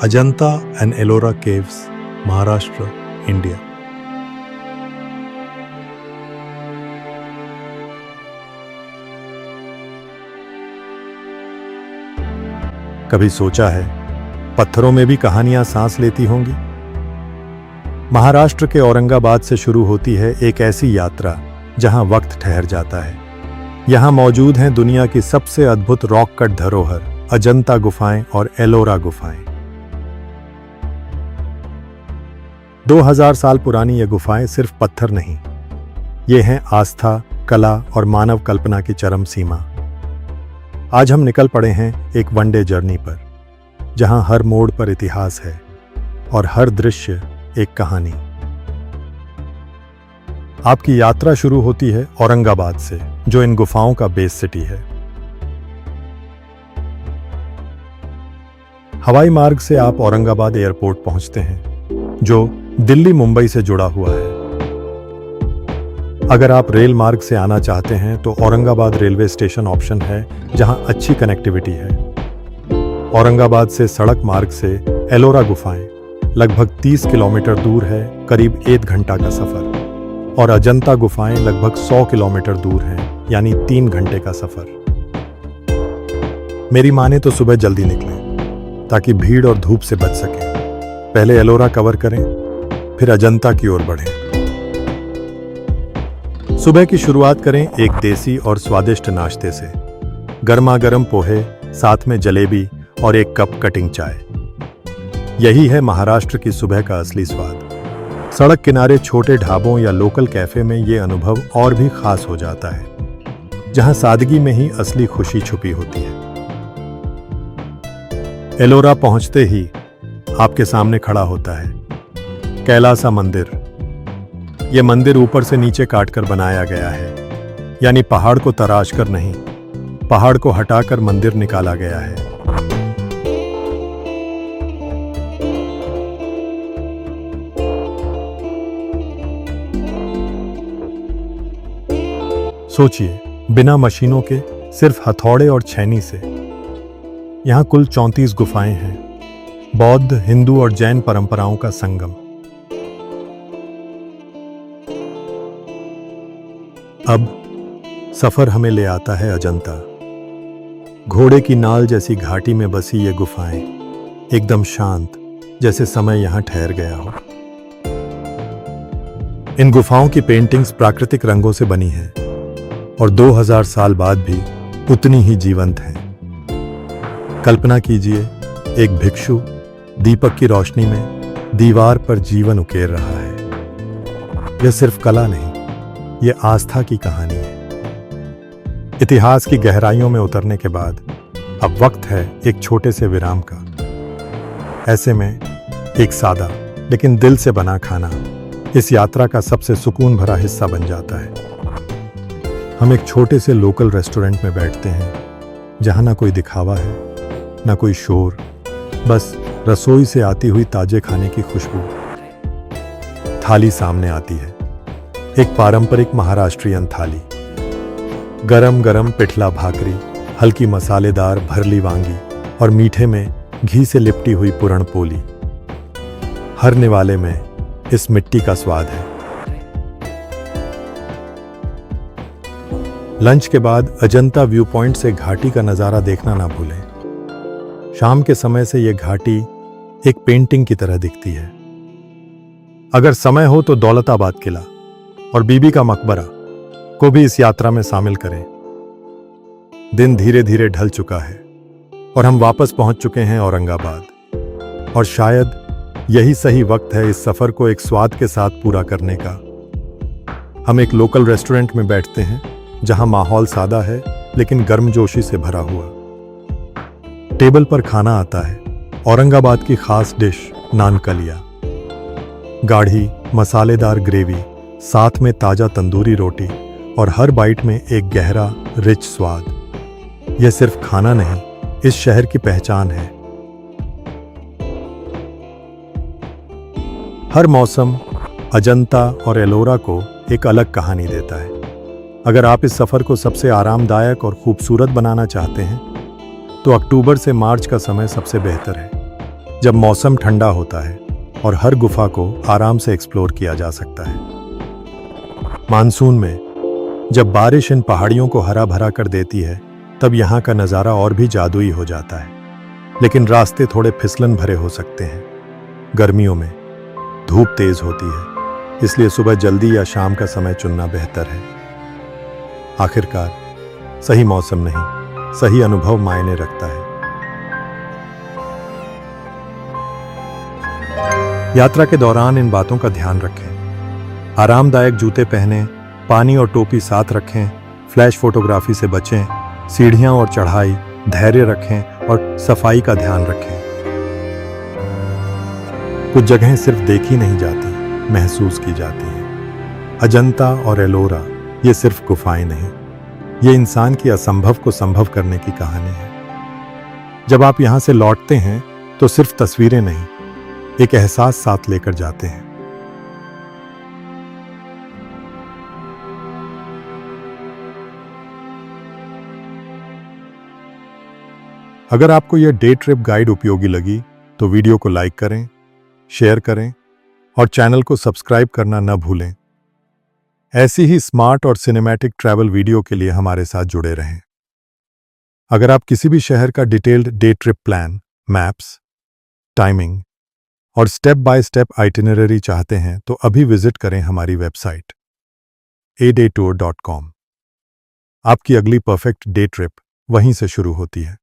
Ajanta and Ellora caves, Maharashtra, India. कभी सोचा है पत्थरों में भी कहानियां सांस लेती होंगी? महाराष्ट्र के औरंगाबाद से शुरू होती है एक ऐसी यात्रा जहां वक्त ठहर जाता है। यहां मौजूद हैं दुनिया की सबसे अद्भुत रॉक कट धरोहर, अजंता गुफाएं और एलोरा गुफाएं। 2000 साल पुरानी ये गुफाएं सिर्फ पत्थर नहीं, ये हैं आस्था, कला और मानव कल्पना की चरम सीमा। आज हम निकल पड़े हैं एक वनडे जर्नी पर, जहां हर मोड़ पर इतिहास है और हर दृश्य एक कहानी। आपकी यात्रा शुरू होती है औरंगाबाद से, जो इन गुफाओं का बेस सिटी है। हवाई मार्ग से आप औरंगाबाद एयरपोर्ट पहुंचते हैं, जो दिल्ली मुंबई से जुड़ा हुआ है। अगर आप रेल मार्ग से आना चाहते हैं तो औरंगाबाद रेलवे स्टेशन ऑप्शन है, जहां अच्छी कनेक्टिविटी है। औरंगाबाद से सड़क मार्ग से एलोरा गुफाएं लगभग 30 किलोमीटर दूर है, करीब 1 घंटा का सफर। और अजंता गुफाएं लगभग 100 किलोमीटर दूर हैं, यानी 3 घंटे का सफर। मेरी माने तो सुबह जल्दी निकलें ताकि भीड़ और धूप से बच सके। पहले एलोरा कवर करें, फिर अजंता की ओर बढ़ें। सुबह की शुरुआत करें एक देसी और स्वादिष्ट नाश्ते से। गर्मा गर्म पोहे, साथ में जलेबी और एक कप कटिंग चाय। यही है महाराष्ट्र की सुबह का असली स्वाद। सड़क किनारे छोटे ढाबों या लोकल कैफे में ये अनुभव और भी खास हो जाता है, जहां सादगी में ही असली खुशी छुपी होती है। एलोरा पहुंचते ही आपके सामने खड़ा होता है कैलासा मंदिर। यह मंदिर ऊपर से नीचे काटकर बनाया गया है, यानी पहाड़ को तराश कर नहीं, पहाड़ को हटाकर मंदिर निकाला गया है। सोचिए, बिना मशीनों के, सिर्फ हथौड़े और छैनी से। यहां कुल 34 गुफाएं हैं, बौद्ध, हिंदू और जैन परंपराओं का संगम। अब सफर हमें ले आता है अजंता। घोड़े की नाल जैसी घाटी में बसी ये गुफाएं एकदम शांत, जैसे समय यहां ठहर गया हो। इन गुफाओं की पेंटिंग्स प्राकृतिक रंगों से बनी हैं और 2000 साल बाद भी उतनी ही जीवंत हैं। कल्पना कीजिए, एक भिक्षु दीपक की रोशनी में दीवार पर जीवन उकेर रहा है। यह सिर्फ कला नहीं, यह आस्था की कहानी है। इतिहास की गहराइयों में उतरने के बाद अब वक्त है एक छोटे से विराम का। ऐसे में एक सादा लेकिन दिल से बना खाना इस यात्रा का सबसे सुकून भरा हिस्सा बन जाता है। हम एक छोटे से लोकल रेस्टोरेंट में बैठते हैं, जहां ना कोई दिखावा है, ना कोई शोर, बस रसोई से आती हुई ताजे खाने की खुशबू। थाली सामने आती है, एक पारंपरिक महाराष्ट्रियन थाली। गरम गरम पिठला भाकरी, हल्की मसालेदार भरली वांगी और मीठे में घी से लिपटी हुई पुरण पोली। हर निवाले में इस मिट्टी का स्वाद है। लंच के बाद अजंता व्यू पॉइंट से घाटी का नजारा देखना ना भूलें। शाम के समय से यह घाटी एक पेंटिंग की तरह दिखती है। अगर समय हो तो दौलताबाद किला और बीबी का मकबरा को भी इस यात्रा में शामिल करें। दिन धीरे धीरे ढल चुका है और हम वापस पहुंच चुके हैं औरंगाबाद। और शायद यही सही वक्त है इस सफर को एक स्वाद के साथ पूरा करने का। हम एक लोकल रेस्टोरेंट में बैठते हैं, जहां माहौल सादा है लेकिन गर्मजोशी से भरा हुआ। टेबल पर खाना आता है, औरंगाबाद की खास डिश नान कलिया। गाढ़ी मसालेदार ग्रेवी, साथ में ताजा तंदूरी रोटी और हर बाइट में एक गहरा रिच स्वाद। यह सिर्फ खाना नहीं, इस शहर की पहचान है। हर मौसम अजंता और एलोरा को एक अलग कहानी देता है। अगर आप इस सफर को सबसे आरामदायक और खूबसूरत बनाना चाहते हैं तो अक्टूबर से मार्च का समय सबसे बेहतर है। जब मौसम ठंडा होता है और हर गुफा को आराम से एक्सप्लोर किया जा सकता है। मानसून में जब बारिश इन पहाड़ियों को हरा भरा कर देती है, तब यहाँ का नज़ारा और भी जादुई हो जाता है। लेकिन रास्ते थोड़े फिसलन भरे हो सकते हैं। गर्मियों में धूप तेज होती है, इसलिए सुबह जल्दी या शाम का समय चुनना बेहतर है। आखिरकार सही मौसम नहीं, सही अनुभव मायने रखता है। यात्रा के दौरान इन बातों का ध्यान रखें। आरामदायक जूते पहनें, पानी और टोपी साथ रखें, फ्लैश फोटोग्राफी से बचें, सीढ़ियां और चढ़ाई, धैर्य रखें और सफाई का ध्यान रखें। कुछ जगहें सिर्फ देखी नहीं जाती, महसूस की जाती हैं। अजंता और एलोरा ये सिर्फ गुफाएं नहीं, ये इंसान की असंभव को संभव करने की कहानी है। जब आप यहां से लौटते हैं तो सिर्फ तस्वीरें नहीं, एक एहसास साथ लेकर जाते हैं। अगर आपको यह डे ट्रिप गाइड उपयोगी लगी तो वीडियो को लाइक करें, शेयर करें और चैनल को सब्सक्राइब करना न भूलें। ऐसी ही स्मार्ट और सिनेमैटिक ट्रैवल वीडियो के लिए हमारे साथ जुड़े रहें। अगर आप किसी भी शहर का detailed day trip plan, maps, timing और स्टेप बाय स्टेप आइटिनरी चाहते हैं तो अभी विजिट करें हमारी वेबसाइट adaytour.com। आपकी अगली परफेक्ट डे ट्रिप वहीं से शुरू होती है।